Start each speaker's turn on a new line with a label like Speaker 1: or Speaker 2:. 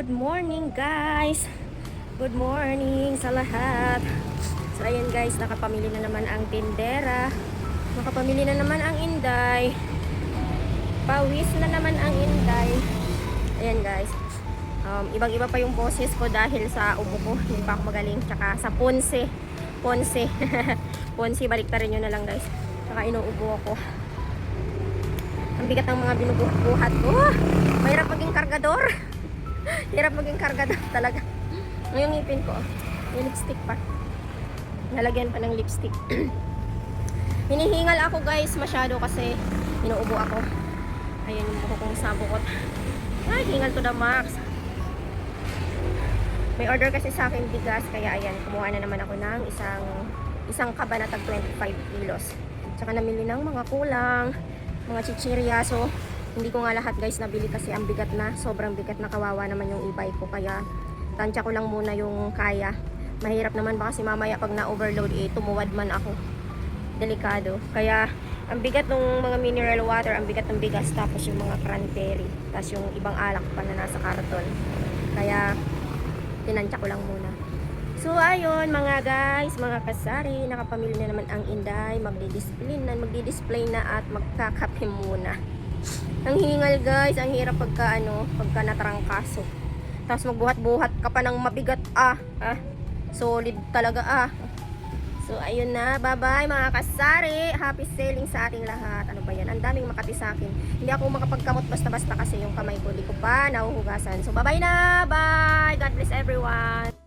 Speaker 1: Good morning guys. Good morning sa lahat. So ayan guys, nakapamili na naman ang tindera. Nakapamili na naman ang inday. Pawis na naman ang inday. Ayan guys. Ibang-iba pa yung boses ko dahil sa ubo ko. Hindi pa ako magaling. Tsaka sa ponse. Ponse. Ponse, baliktarin nyo na lang guys. Tsaka inuubo ako. Ang bigat ng mga binubuhat ko. Mahirap maging kargador. Hirap maging kargador talaga. Yung ngipin ko. May lipstick pa. Nalagyan pa ng lipstick. Hinihingal ako guys masyado kasi inuubo ako. Ayan yung buko kong sabukot. Ay, hingal to the max. May order kasi sa akin bigas. Kaya ayan, kumuha na naman ako ng isang kaba na tag 25 kilos. Tsaka namili ng mga kulang, mga chichirya. So, hindi ko nga lahat guys nabili kasi ang bigat na. Sobrang bigat na, kawawa naman yung e-bike ko. Kaya, tansya ko lang muna yung kaya. Mahirap naman ba kasi mamaya pag na-overload, tumuwad man ako. Delikado. Kaya, ang bigat ng mga mineral water, ang bigat ng bigas, tapos yung mga cranberry, tapos yung ibang alak pa na nasa karton. Kaya, tinansya ko lang muna. So, ayun mga guys, mga kasari, nakapamili na naman ang inday, magdi-display na at magkakape muna. Ang hingal guys, ang hirap pagka natrangkaso. Tapos magbuhat-buhat ka pa ng mabigat, solid talaga So, ayun na. Bye-bye mga kasari. Happy selling sa ating lahat. Ano ba yan? Ang daming makati sa akin. Hindi ako makapagkamot basta-basta kasi yung kamay ko. Hindi ko pa nahuhugasan. So, bye-bye na. Bye. God bless everyone.